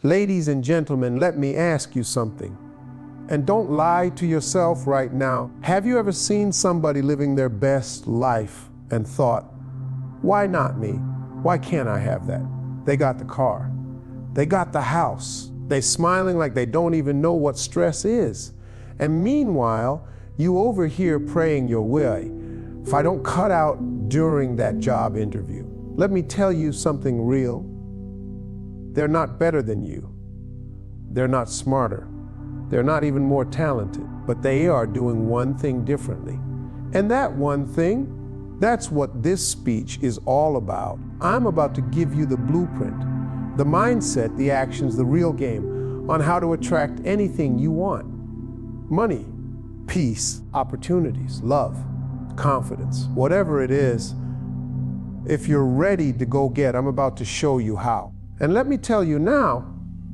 Ladies and gentlemen, let me ask you something. And don't lie to yourself right now. Have you ever seen somebody living their best life and thought, why not me? Why can't I have that? They got the car. They got the house. They're smiling like they don't even know what stress is. And meanwhile, you over here praying your way. If I don't cut out during that job interview, let me tell you something real. They're not better than you. They're not smarter. They're not even more talented, but they are doing one thing differently. And that one thing, that's what this speech is all about. I'm about to give you the blueprint, the mindset, the actions, the real game on how to attract anything you want. Money, peace, opportunities, love, confidence, whatever it is. If you're ready to go get, I'm about to show you how. And let me tell you now,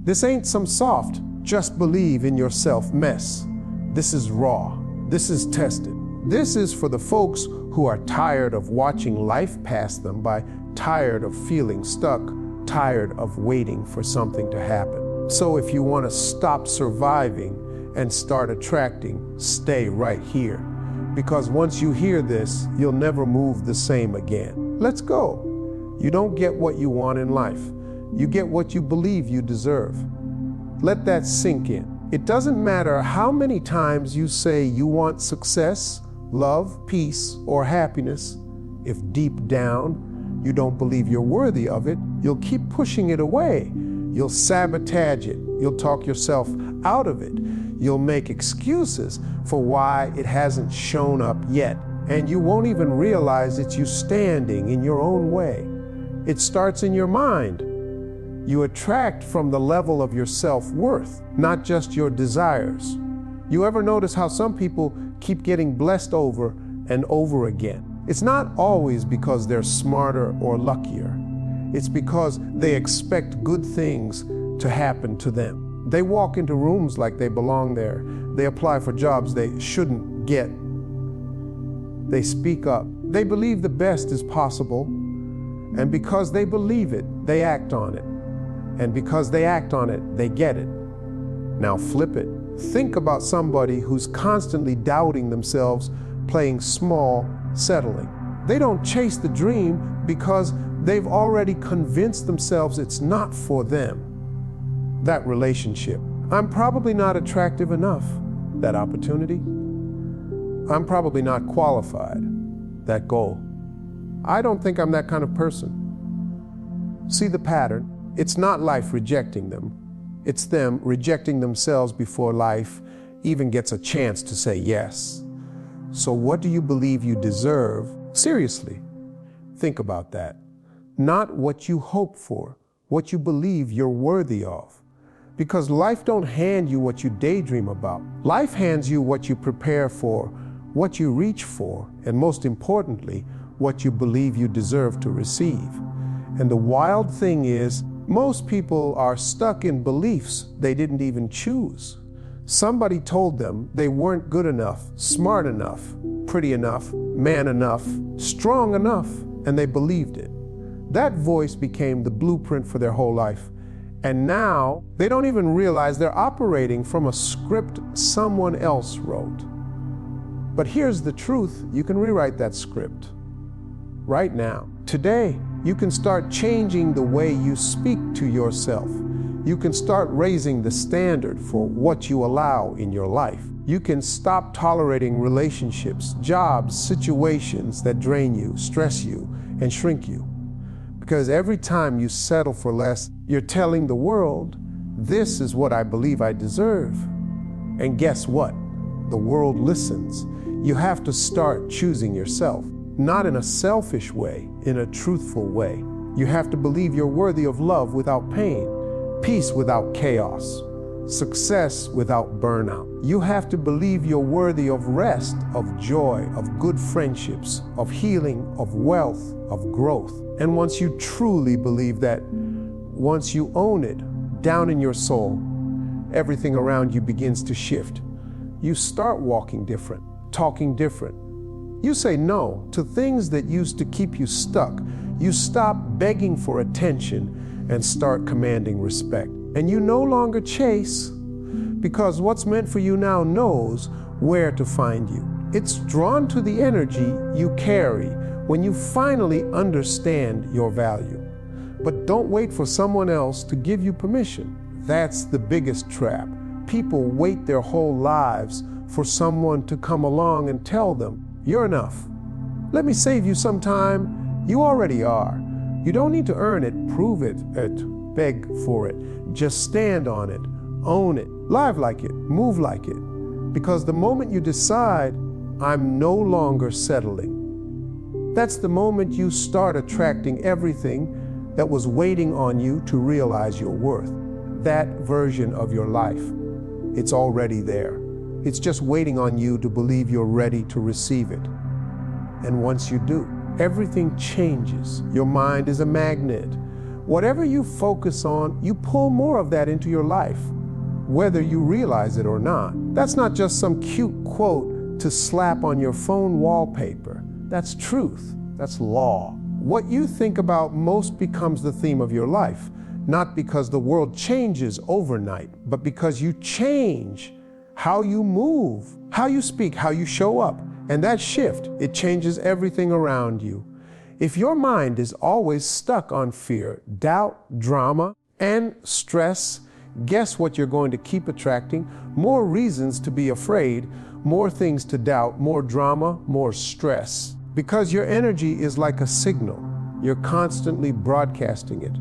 this ain't some soft, just believe in yourself mess. This is raw. This is tested. This is for the folks who are tired of watching life pass them by, tired of feeling stuck, tired of waiting for something to happen. So if you want to stop surviving and start attracting, stay right here. Because once you hear this, you'll never move the same again. Let's go. You don't get what you want in life. You get what you believe you deserve. Let that sink in. It doesn't matter how many times you say you want success, love, peace, or happiness. If deep down you don't believe you're worthy of it, you'll keep pushing it away. You'll sabotage it. You'll talk yourself out of it. You'll make excuses for why it hasn't shown up yet. And you won't even realize it's you standing in your own way. It starts in your mind. You attract from the level of your self-worth, not just your desires. You ever notice how some people keep getting blessed over and over again? It's not always because they're smarter or luckier. It's because they expect good things to happen to them. They walk into rooms like they belong there. They apply for jobs they shouldn't get. They speak up. They believe the best is possible. And because they believe it, they act on it. And because they act on it, they get it. Now flip it. Think about somebody who's constantly doubting themselves, playing small, settling. They don't chase the dream because they've already convinced themselves it's not for them. That relationship. I'm probably not attractive enough. That opportunity. I'm probably not qualified. That goal. I don't think I'm that kind of person. See the pattern? It's not life rejecting them. It's them rejecting themselves before life even gets a chance to say yes. So what do you believe you deserve? Seriously, think about that. Not what you hope for, what you believe you're worthy of. Because life don't hand you what you daydream about. Life hands you what you prepare for, what you reach for, and most importantly, what you believe you deserve to receive. And the wild thing is, most people are stuck in beliefs they didn't even choose. Somebody told them they weren't good enough, smart enough, pretty enough, man enough, strong enough, and they believed it. That voice became the blueprint for their whole life. And now they don't even realize they're operating from a script someone else wrote. But here's the truth, you can rewrite that script right now. Today, you can start changing the way you speak to yourself. You can start raising the standard for what you allow in your life. You can stop tolerating relationships, jobs, situations that drain you, stress you, and shrink you. Because every time you settle for less, you're telling the world, this is what I believe I deserve. And guess what? The world listens. You have to start choosing yourself. Not in a selfish way, in a truthful way. You have to believe you're worthy of love without pain, peace without chaos, success without burnout. You have to believe you're worthy of rest, of joy, of good friendships, of healing, of wealth, of growth. And once you truly believe that, once you own it down in your soul, everything around you begins to shift. You start walking different, talking different. You say no to things that used to keep you stuck. You stop begging for attention and start commanding respect. And you no longer chase, because what's meant for you now knows where to find you. It's drawn to the energy you carry when you finally understand your value. But don't wait for someone else to give you permission. That's the biggest trap. People wait their whole lives for someone to come along and tell them, "You're enough." Let me save you some time. You already are. You don't need to earn it, prove it, beg for it. Just stand on it, own it, live like it, move like it. Because the moment you decide, "I'm no longer settling," that's the moment you start attracting everything that was waiting on you to realize your worth. That version of your life, it's already there. It's just waiting on you to believe you're ready to receive it. And once you do, everything changes. Your mind is a magnet. Whatever you focus on, you pull more of that into your life, whether you realize it or not. That's not just some cute quote to slap on your phone wallpaper. That's truth. That's law. What you think about most becomes the theme of your life, not because the world changes overnight, but because you change how you move, how you speak, how you show up. And that shift, it changes everything around you. If your mind is always stuck on fear, doubt, drama, and stress, guess what you're going to keep attracting? More reasons to be afraid, more things to doubt, more drama, more stress. Because your energy is like a signal. You're constantly broadcasting it,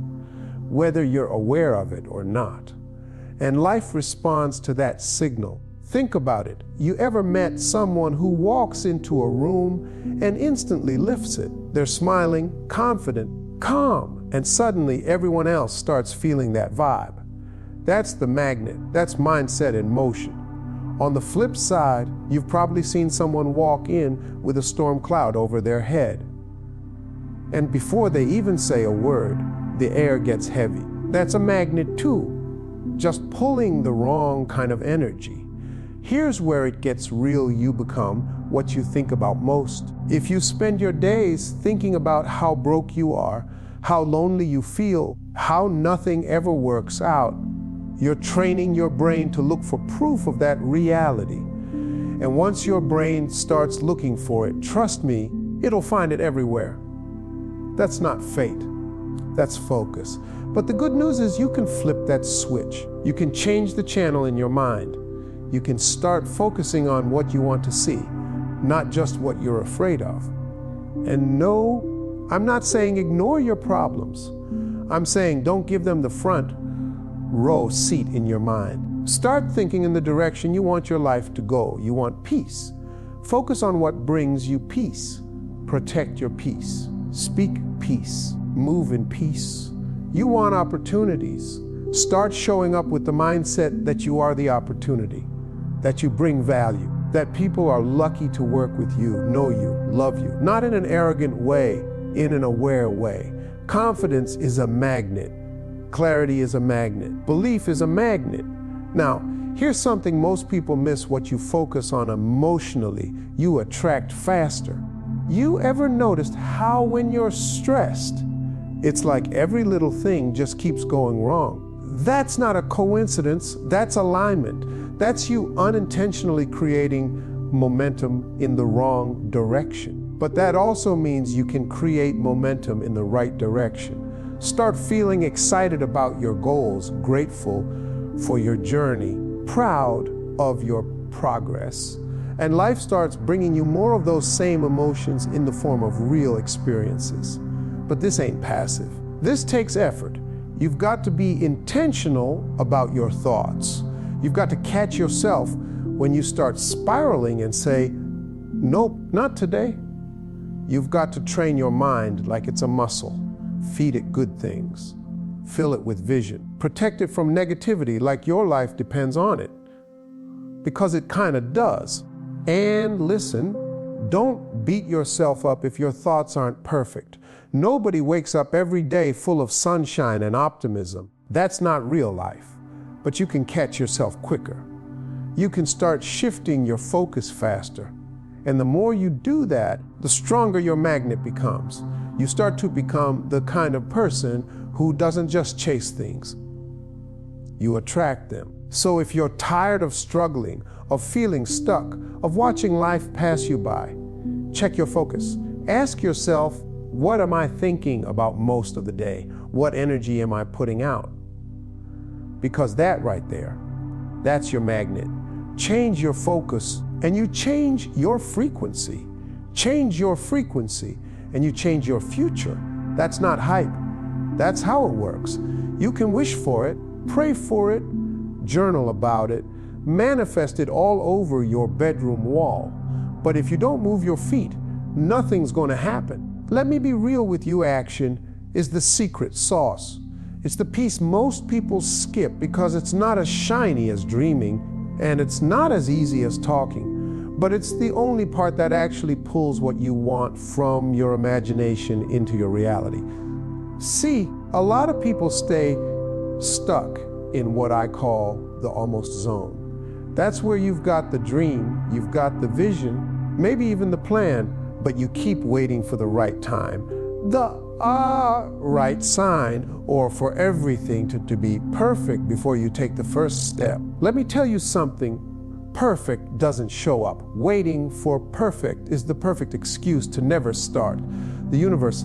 whether you're aware of it or not. And life responds to that signal. Think about it. You ever met someone who walks into a room and instantly lifts it? They're smiling, confident, calm, and suddenly everyone else starts feeling that vibe. That's the magnet. That's mindset in motion. On the flip side, you've probably seen someone walk in with a storm cloud over their head. And before they even say a word, the air gets heavy. That's a magnet too, just pulling the wrong kind of energy. Here's where it gets real. You become what you think about most. If you spend your days thinking about how broke you are, how lonely you feel, how nothing ever works out, you're training your brain to look for proof of that reality. And once your brain starts looking for it, trust me, it'll find it everywhere. That's not fate. That's focus. But the good news is you can flip that switch. You can change the channel in your mind. You can start focusing on what you want to see, not just what you're afraid of. And no, I'm not saying ignore your problems. I'm saying don't give them the front row seat in your mind. Start thinking in the direction you want your life to go. You want peace. Focus on what brings you peace. Protect your peace. Speak peace. Move in peace. You want opportunities. Start showing up with the mindset that you are the opportunity, that you bring value, that people are lucky to work with you, know you, love you, not in an arrogant way, in an aware way. Confidence is a magnet. Clarity is a magnet. Belief is a magnet. Now, here's something most people miss. What you focus on emotionally, you attract faster. You ever noticed how when you're stressed, it's like every little thing just keeps going wrong? That's not a coincidence, that's alignment. That's you unintentionally creating momentum in the wrong direction. But that also means you can create momentum in the right direction. Start feeling excited about your goals, grateful for your journey, proud of your progress. And life starts bringing you more of those same emotions in the form of real experiences. But this ain't passive. This takes effort. You've got to be intentional about your thoughts. You've got to catch yourself when you start spiraling and say, nope, not today. You've got to train your mind like it's a muscle. Feed it good things. Fill it with vision. Protect it from negativity like your life depends on it. Because it kind of does. And listen, don't beat yourself up if your thoughts aren't perfect. Nobody wakes up every day full of sunshine and optimism. That's not real life. But you can catch yourself quicker. You can start shifting your focus faster. And the more you do that, the stronger your magnet becomes. You start to become the kind of person who doesn't just chase things. you attract them. So if you're tired of struggling, of feeling stuck, of watching life pass you by, check your focus. Ask yourself, what am I thinking about most of the day? What energy am I putting out? Because that right there, that's your magnet. Change your focus and you change your frequency. Change your frequency and you change your future. That's not hype. That's how it works. You can wish for it, pray for it, journal about it, manifest it all over your bedroom wall. But if you don't move your feet, nothing's going to happen. Let me be real with you, action is the secret sauce. It's the piece most people skip because it's not as shiny as dreaming and it's not as easy as talking, but it's the only part that actually pulls what you want from your imagination into your reality. See, a lot of people stay stuck in what I call the almost zone. That's where you've got the dream, you've got the vision, maybe even the plan, but you keep waiting for the right time, the right sign, or for everything to be perfect before you take the first step. Let me tell you something, perfect doesn't show up. Waiting for perfect is the perfect excuse to never start. The universe,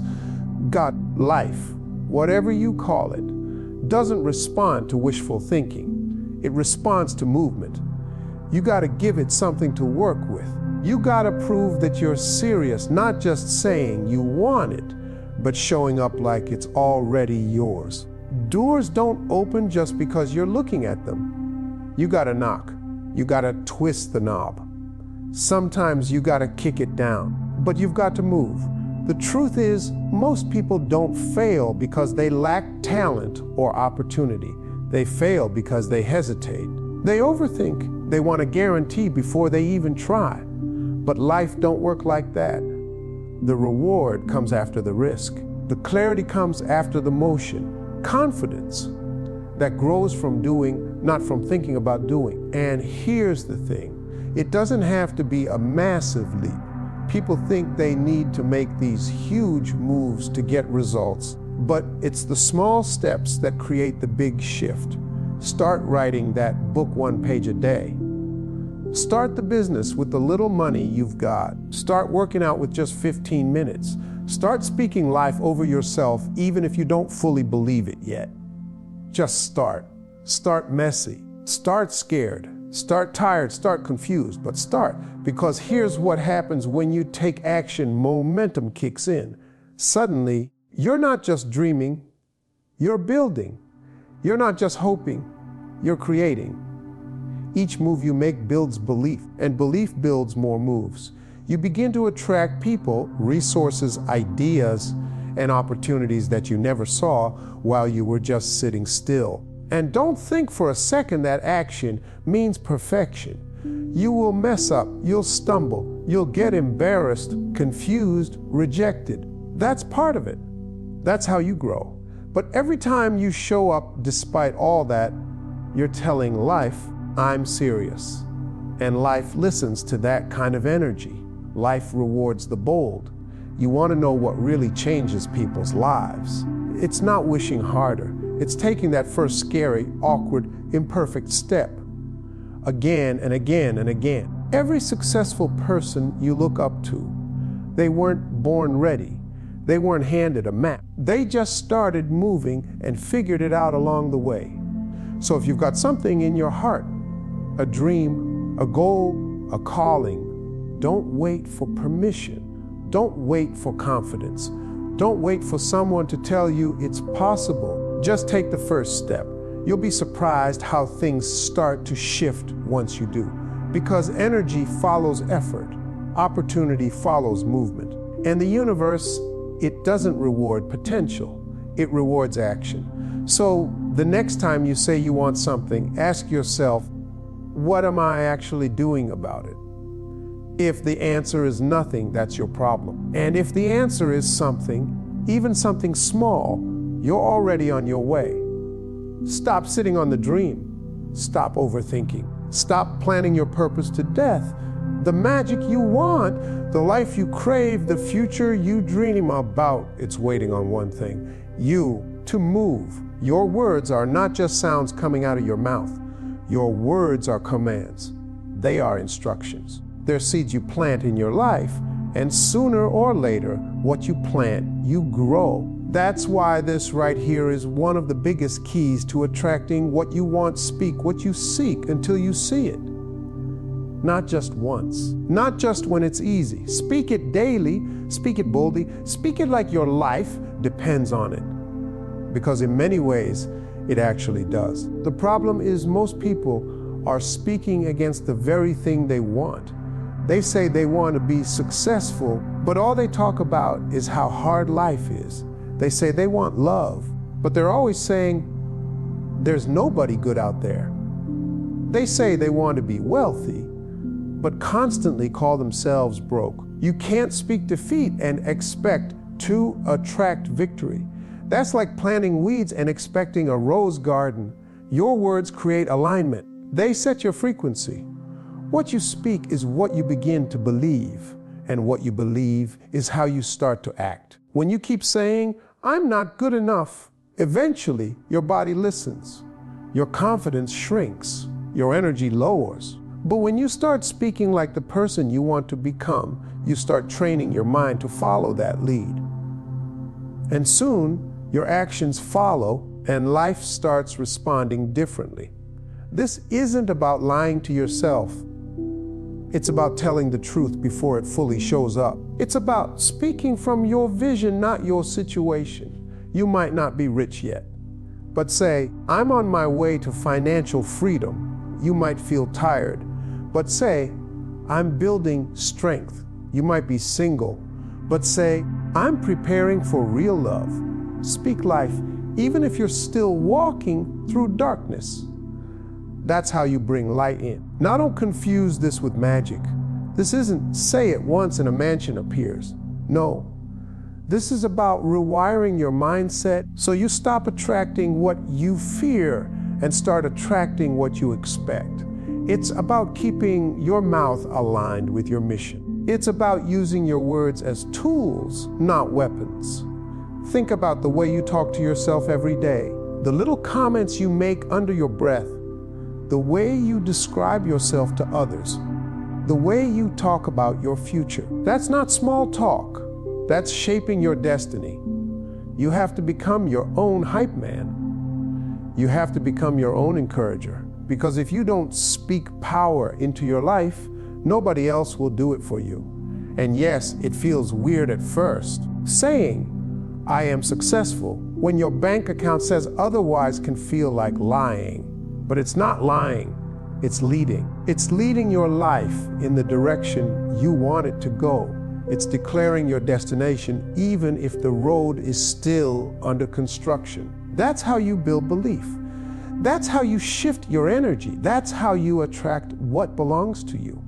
God, life, whatever you call it, doesn't respond to wishful thinking. It responds to movement. You got to give it something to work with. You got to prove that you're serious, not just saying you want it, but showing up like it's already yours. Doors don't open just because you're looking at them. You got to knock. You got to twist the knob. Sometimes you got to kick it down, but you've got to move. The truth is, most people don't fail because they lack talent or opportunity. They fail because they hesitate. They overthink. They want a guarantee before they even try. But life don't work like that. The reward comes after the risk. The clarity comes after the motion. Confidence that grows from doing, not from thinking about doing. And here's the thing. It doesn't have to be a massive leap. People think they need to make these huge moves to get results, but it's the small steps that create the big shift. Start writing that book 1 page a day. Start the business with the little money you've got. Start working out with just 15 minutes. Start speaking life over yourself even if you don't fully believe it yet. Just start. Start messy. Start scared. Start tired. Start confused. But start, because here's what happens when you take action. Momentum kicks in. Suddenly, you're not just dreaming, you're building. You're not just hoping, you're creating. Each move you make builds belief, and belief builds more moves. You begin to attract people, resources, ideas, and opportunities that you never saw while you were just sitting still. And don't think for a second that action means perfection. You will mess up, you'll stumble, you'll get embarrassed, confused, rejected. That's part of it. That's how you grow. But every time you show up despite all that, you're telling life, I'm serious. And life listens to that kind of energy. Life rewards the bold. You want to know what really changes people's lives. It's not wishing harder. It's taking that first scary, awkward, imperfect step. Again and again and again. Every successful person you look up to, they weren't born ready. They weren't handed a map. They just started moving and figured it out along the way. So if you've got something in your heart, a dream, a goal, a calling, don't wait for permission. Don't wait for confidence. Don't wait for someone to tell you it's possible. Just take the first step. You'll be surprised how things start to shift once you do. Because energy follows effort. Opportunity follows movement. And the universe, it doesn't reward potential. It rewards action. So the next time you say you want something, ask yourself, what am I actually doing about it? If the answer is nothing, that's your problem. And if the answer is something, even something small, you're already on your way. Stop sitting on the dream. Stop overthinking. Stop planning your purpose to death. The magic you want, the life you crave, the future you dream about, it's waiting on one thing, you to move. Your words are not just sounds coming out of your mouth. Your words are commands. They are instructions. They're seeds you plant in your life, and sooner or later, what you plant, you grow. That's why this right here is one of the biggest keys to attracting what you want. Speak what you seek until you see it. Not just once, not just when it's easy. Speak it daily, speak it boldly, speak it like your life depends on it. Because in many ways, it actually does. The problem is most people are speaking against the very thing they want. They say they want to be successful, but all they talk about is how hard life is. They say they want love, but they're always saying there's nobody good out there. They say they want to be wealthy, but constantly call themselves broke. You can't speak defeat and expect to attract victory. That's like planting weeds and expecting a rose garden. Your words create alignment. They set your frequency. What you speak is what you begin to believe, and what you believe is how you start to act. When you keep saying, "I'm not good enough," eventually your body listens. Your confidence shrinks. Your energy lowers. But when you start speaking like the person you want to become, you start training your mind to follow that lead. And soon, your actions follow, and life starts responding differently. This isn't about lying to yourself. It's about telling the truth before it fully shows up. It's about speaking from your vision, not your situation. You might not be rich yet, but say, "I'm on my way to financial freedom." You might feel tired, but say, "I'm building strength." You might be single, but say, "I'm preparing for real love." Speak life, even if you're still walking through darkness. That's how you bring light in. Now don't confuse this with magic. This isn't say it once and a mansion appears. No. This is about rewiring your mindset so you stop attracting what you fear and start attracting what you expect. It's about keeping your mouth aligned with your mission. It's about using your words as tools, not weapons. Think about the way you talk to yourself every day, the little comments you make under your breath, the way you describe yourself to others, the way you talk about your future. That's not small talk. That's shaping your destiny. You have to become your own hype man. You have to become your own encourager. Because if you don't speak power into your life, nobody else will do it for you. And yes, it feels weird at first. Saying, "I am successful," when your bank account says otherwise can feel like lying. But it's not lying, it's leading. It's leading your life in the direction you want it to go. It's declaring your destination even if the road is still under construction. That's how you build belief. That's how you shift your energy. That's how you attract what belongs to you.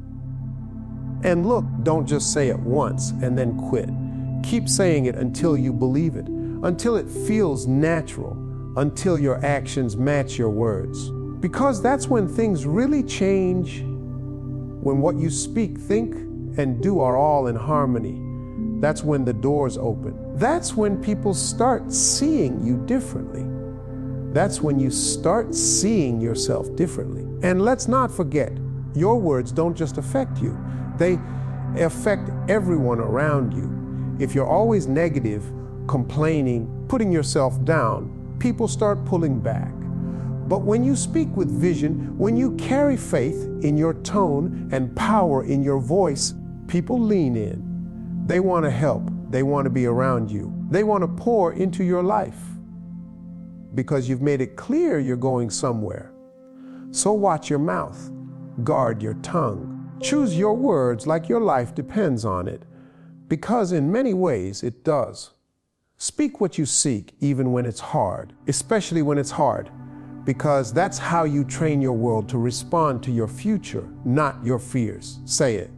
And look, don't just say it once and then quit. Keep saying it until you believe it, until it feels natural, until your actions match your words. Because that's when things really change, when what you speak, think, and do are all in harmony. That's when the doors open. That's when people start seeing you differently. That's when you start seeing yourself differently. And let's not forget, your words don't just affect you, they affect everyone around you. If you're always negative, complaining, putting yourself down, people start pulling back. But when you speak with vision, when you carry faith in your tone and power in your voice, people lean in. They want to help. They want to be around you. They want to pour into your life because you've made it clear you're going somewhere. So watch your mouth. Guard your tongue. Choose your words like your life depends on it, because in many ways it does. Speak what you seek even when it's hard, especially when it's hard, because that's how you train your world to respond to your future, not your fears. Say it,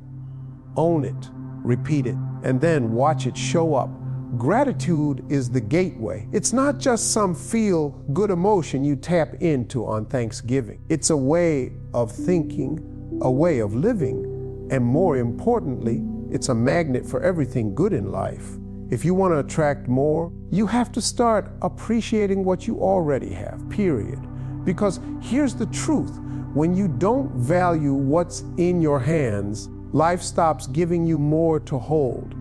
own it, repeat it, and then watch it show up. Gratitude is the gateway. It's not just some feel-good emotion you tap into on Thanksgiving. It's a way of thinking, a way of living, and more importantly, it's a magnet for everything good in life. If you want to attract more, you have to start appreciating what you already have, period. Because here's the truth. When you don't value what's in your hands, life stops giving you more to hold.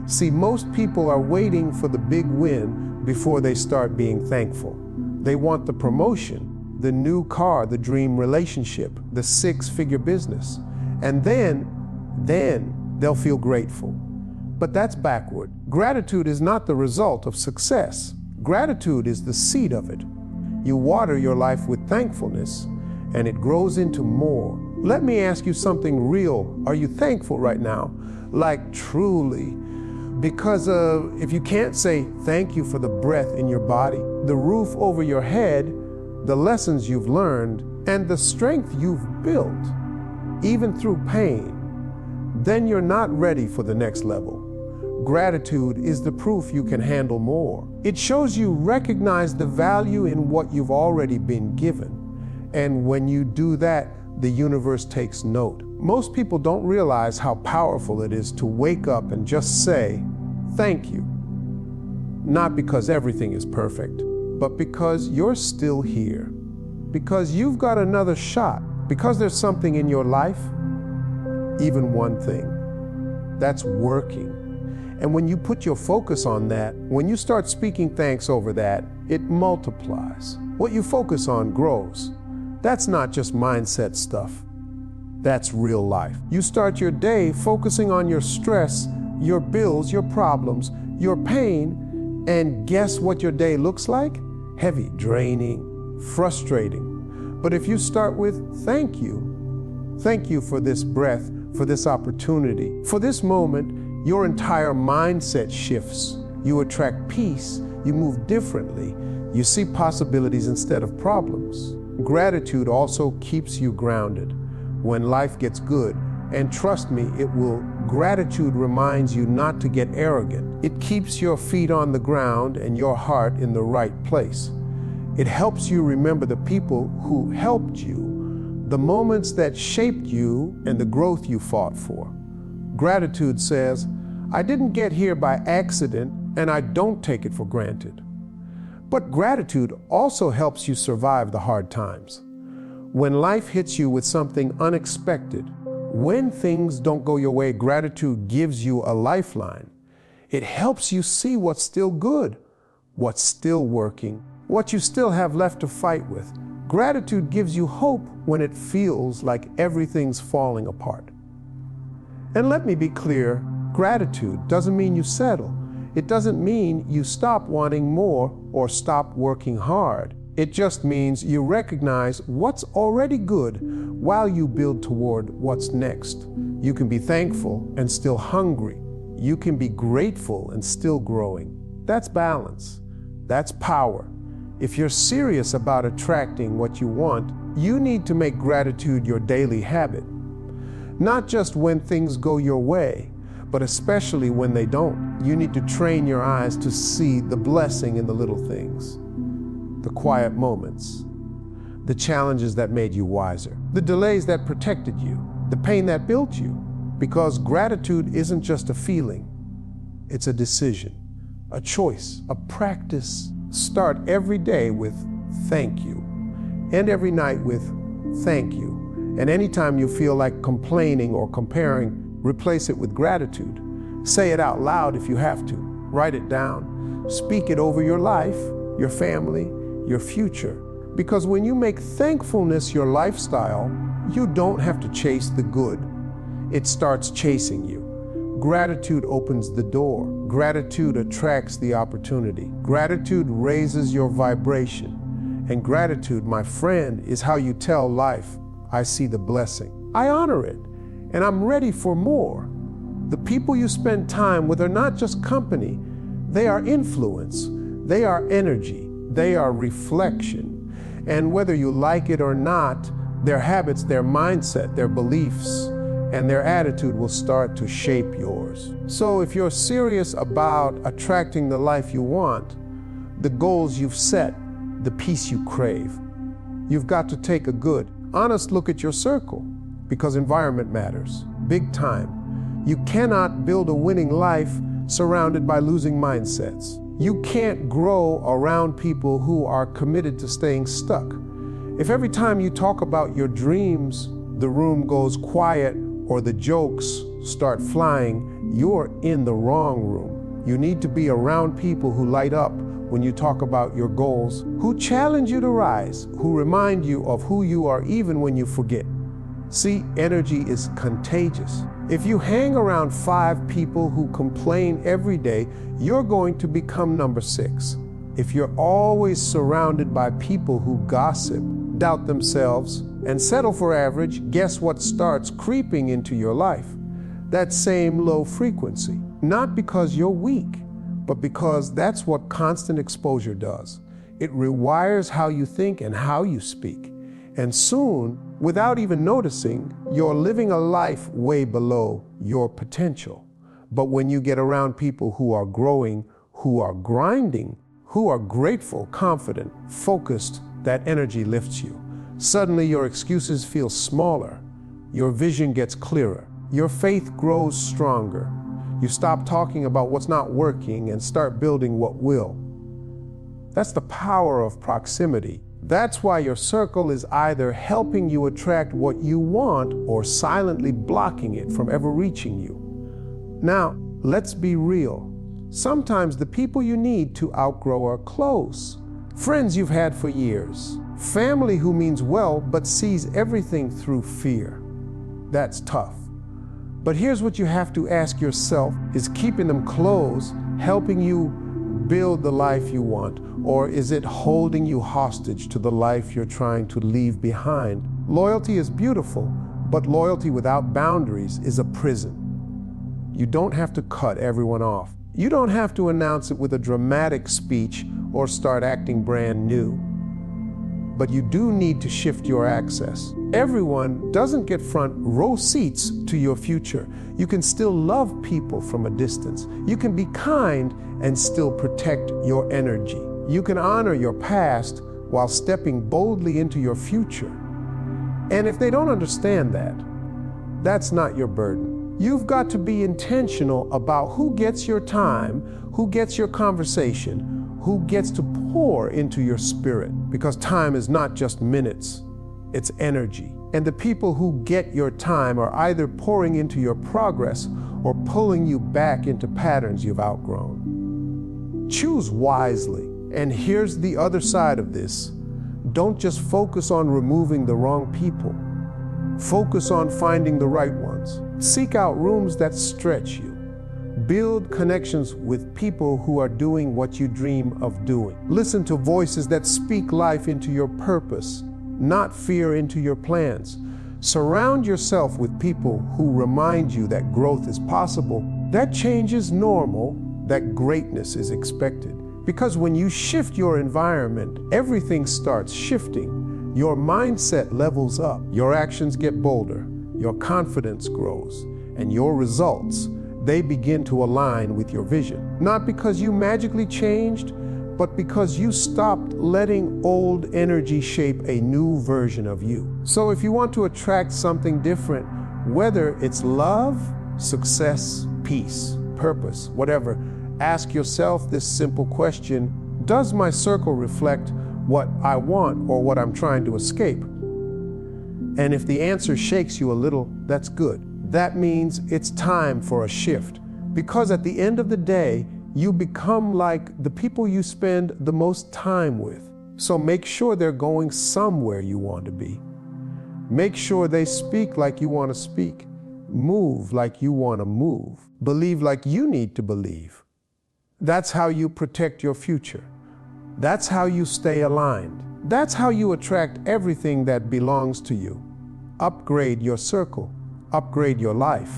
See, most people are waiting for the big win before they start being thankful. They want the promotion, the new car, the dream relationship, the six-figure business. And then they'll feel grateful. But that's backward. Gratitude is not the result of success. Gratitude is the seed of it. You water your life with thankfulness, and it grows into more. Let me ask you something real. Are you thankful right now? Like truly? Because if you can't say thank you for the breath in your body, the roof over your head, the lessons you've learned, and the strength you've built, even through pain, then you're not ready for the next level. Gratitude is the proof you can handle more. It shows you recognize the value in what you've already been given. And when you do that, the universe takes note. Most people don't realize how powerful it is to wake up and just say, thank you. Not because everything is perfect, but because you're still here. Because you've got another shot. Because there's something in your life, even one thing, that's working. And when you put your focus on that, when you start speaking thanks over that, it multiplies. What you focus on grows. That's not just mindset stuff. That's real life. You start your day focusing on your stress, your bills, your problems, your pain, and guess what your day looks like? Heavy, draining, frustrating. But if you start with thank you for this breath, for this opportunity, for this moment, your entire mindset shifts. You attract peace, you move differently, you see possibilities instead of problems. Gratitude also keeps you grounded when life gets good, and trust me, gratitude reminds you not to get arrogant. It keeps your feet on the ground and your heart in the right place. It helps you remember the people who helped you, the moments that shaped you, and the growth you fought for. Gratitude says, I didn't get here by accident, and I don't take it for granted. But gratitude also helps you survive the hard times. When life hits you with something unexpected, when things don't go your way, gratitude gives you a lifeline. It helps you see what's still good, what's still working, what you still have left to fight with. Gratitude gives you hope when it feels like everything's falling apart. And let me be clear, gratitude doesn't mean you settle. It doesn't mean you stop wanting more or stop working hard. It just means you recognize what's already good while you build toward what's next. You can be thankful and still hungry. You can be grateful and still growing. That's balance. That's power. If you're serious about attracting what you want, you need to make gratitude your daily habit. Not just when things go your way, but especially when they don't. You need to train your eyes to see the blessing in the little things, the quiet moments, the challenges that made you wiser, the delays that protected you, the pain that built you. Because gratitude isn't just a feeling, it's a decision, a choice, a practice. Start every day with thank you, and every night with thank you. And anytime you feel like complaining or comparing, replace it with gratitude. Say it out loud if you have to. Write it down. Speak it over your life, your family, your future. Because when you make thankfulness your lifestyle, you don't have to chase the good. It starts chasing you. Gratitude opens the door. Gratitude attracts the opportunity. Gratitude raises your vibration. And gratitude, my friend, is how you tell life, I see the blessing. I honor it. And I'm ready for more. The people you spend time with are not just company. They are influence. They are energy. They are reflection. And whether you like it or not, their habits, their mindset, their beliefs, and their attitude will start to shape yours. So if you're serious about attracting the life you want, the goals you've set, the peace you crave, you've got to take a good, honest look at your circle, because environment matters, big time. You cannot build a winning life surrounded by losing mindsets. You can't grow around people who are committed to staying stuck. If every time you talk about your dreams, the room goes quiet or the jokes start flying, you're in the wrong room. You need to be around people who light up when you talk about your goals, who challenge you to rise, who remind you of who you are even when you forget. See, energy is contagious. If you hang around 5 people who complain every day, you're going to become number 6. If you're always surrounded by people who gossip, doubt themselves, and settle for average, guess what starts creeping into your life? That same low frequency. Not because you're weak, but because that's what constant exposure does. It rewires how you think and how you speak. And soon, without even noticing, you're living a life way below your potential. But when you get around people who are growing, who are grinding, who are grateful, confident, focused, that energy lifts you. Suddenly your excuses feel smaller. Your vision gets clearer. Your faith grows stronger. You stop talking about what's not working and start building what will. That's the power of proximity. That's why your circle is either helping you attract what you want or silently blocking it from ever reaching you. Now, let's be real. Sometimes the people you need to outgrow are close. Friends you've had for years. Family who means well but sees everything through fear. That's tough. But here's what you have to ask yourself: is keeping them close helping you build the life you want, or is it holding you hostage to the life you're trying to leave behind? Loyalty is beautiful, but loyalty without boundaries is a prison. You don't have to cut everyone off. You don't have to announce it with a dramatic speech or start acting brand new. But you do need to shift your access. Everyone doesn't get front row seats to your future. You can still love people from a distance. You can be kind and still protect your energy. You can honor your past while stepping boldly into your future. And if they don't understand that, that's not your burden. You've got to be intentional about who gets your time, who gets your conversation, who gets to pour into your spirit. Because time is not just minutes, it's energy. And the people who get your time are either pouring into your progress or pulling you back into patterns you've outgrown. Choose wisely. And here's the other side of this. Don't just focus on removing the wrong people. Focus on finding the right ones. Seek out rooms that stretch you. Build connections with people who are doing what you dream of doing. Listen to voices that speak life into your purpose, not fear into your plans. Surround yourself with people who remind you that growth is possible, that change is normal, that greatness is expected. Because when you shift your environment, everything starts shifting. Your mindset levels up, your actions get bolder, your confidence grows, and your results, they begin to align with your vision. Not because you magically changed, but because you stopped letting old energy shape a new version of you. So if you want to attract something different, whether it's love, success, peace, purpose, whatever, ask yourself this simple question: does my circle reflect what I want or what I'm trying to escape? And if the answer shakes you a little, that's good. That means it's time for a shift. Because at the end of the day, you become like the people you spend the most time with. So make sure they're going somewhere you want to be. Make sure they speak like you want to speak, move like you want to move, believe like you need to believe. That's how you protect your future. That's how you stay aligned. That's how you attract everything that belongs to you. Upgrade your circle. Upgrade your life.